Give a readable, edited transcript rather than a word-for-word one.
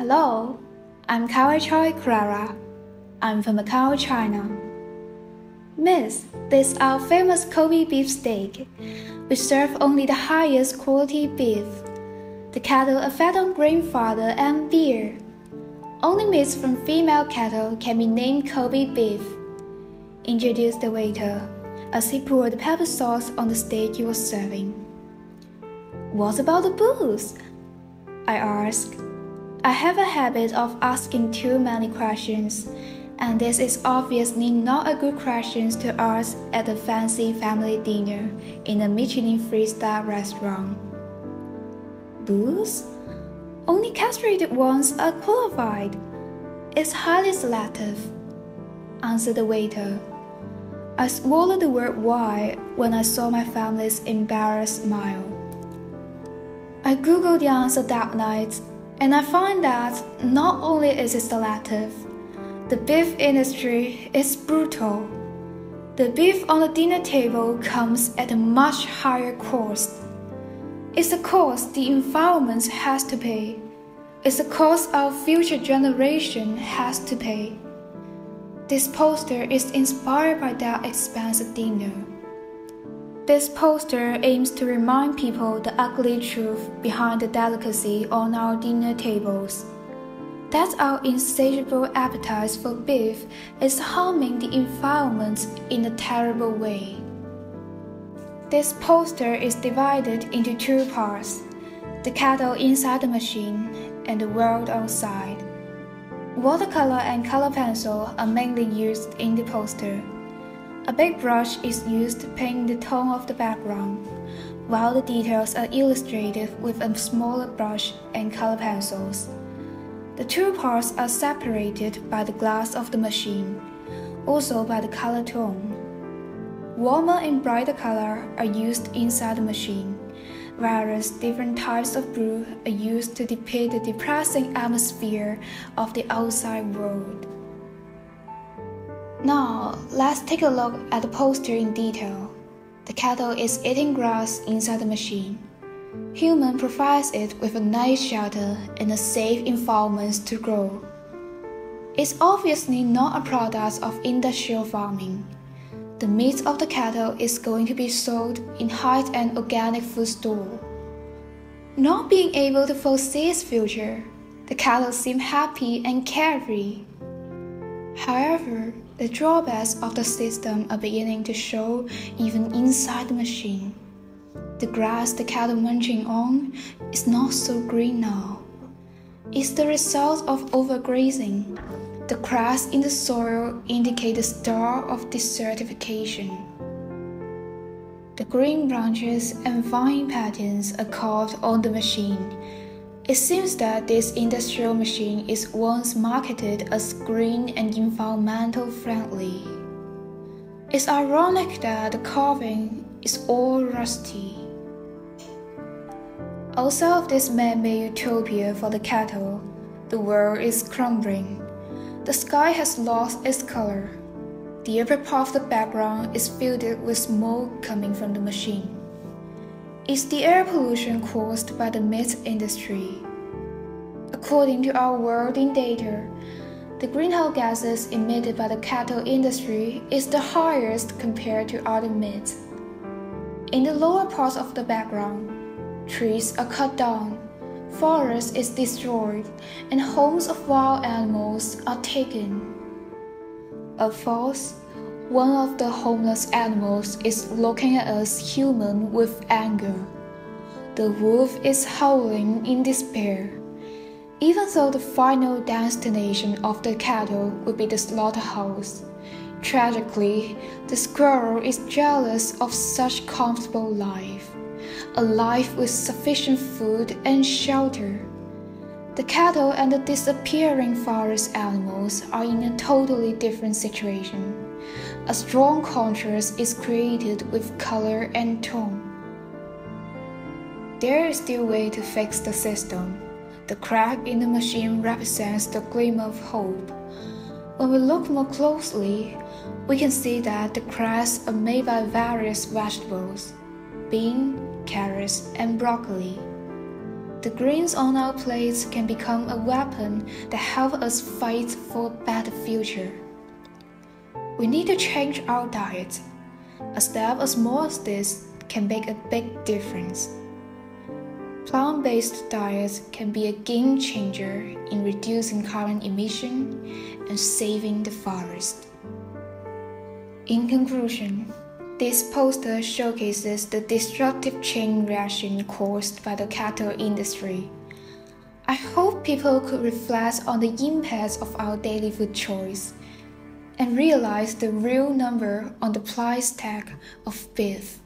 Hello, I'm Choi Clara. I'm from Macau, China. Miss, this is our famous Kobe beef steak. We serve only the highest quality beef. The cattle are fed on grain fodder and beer. Only meats from female cattle can be named Kobe beef. Introduced the waiter as he poured the pepper sauce on the steak he was serving. What about the booze? I asked. I have a habit of asking too many questions, and this is obviously not a good question to ask at a fancy family dinner in a Michelin 3-star restaurant. Booze? Only castrated ones are qualified. It's highly selective, answered the waiter. I swallowed the word "why" when I saw my family's embarrassed smile. I googled the answer that night, and I find that not only is it selective, the beef industry is brutal. The beef on the dinner table comes at a much higher cost. It's a cost the environment has to pay. It's a cost our future generation has to pay. This poster is inspired by that expensive dinner. This poster aims to remind people the ugly truth behind the delicacy on our dinner tables. That our insatiable appetite for beef is harming the environment in a terrible way. This poster is divided into two parts: the cattle inside the machine and the world outside. Watercolor and color pencil are mainly used in the poster. A big brush is used to paint the tone of the background, while the details are illustrated with a smaller brush and color pencils. The two parts are separated by the glass of the machine, also by the color tone. Warmer and brighter color are used inside the machine, whereas different types of blue are used to depict the depressing atmosphere of the outside world. Now, let's take a look at the poster in detail. The cattle is eating grass inside the machine. Human provides it with a nice shelter and a safe environment to grow. It's obviously not a product of industrial farming. The meat of the cattle is going to be sold in high-end organic food store. Not being able to foresee its future, the cattle seem happy and carefree. However, the drawbacks of the system are beginning to show even inside the machine. The grass the cattle munching on is not so green now. It's the result of overgrazing. The cracks in the soil indicate the start of desertification. The green branches and vine patterns are carved on the machine. It seems that this industrial machine is once marketed as green and environmental friendly. It's ironic that the carving is all rusty. Outside of this man-made utopia for the cattle, the world is crumbling. The sky has lost its color. The upper part of the background is filled with smoke coming from the machine. It's the air pollution caused by the meat industry. According to our worlding data, the greenhouse gases emitted by the cattle industry is the highest compared to other meats. In the lower parts of the background, trees are cut down, forest is destroyed, and homes of wild animals are taken. At first, one of the homeless animals is looking at us humans with anger. The wolf is howling in despair. Even though the final destination of the cattle would be the slaughterhouse, tragically, the squirrel is jealous of such comfortable life, a life with sufficient food and shelter. The cattle and the disappearing forest animals are in a totally different situation. A strong contrast is created with color and tone. There is still a way to fix the system. The crack in the machine represents the glimmer of hope. When we look more closely, we can see that the cracks are made by various vegetables: beans, carrots, and broccoli. The greens on our plates can become a weapon that helps us fight for a better future. We need to change our diet. A step as small as this can make a big difference. Plant-based diets can be a game changer in reducing carbon emission and saving the forest. In conclusion, this poster showcases the destructive chain reaction caused by the cattle industry. I hope people could reflect on the impacts of our daily food choice and realize the real number on the price tag of beef.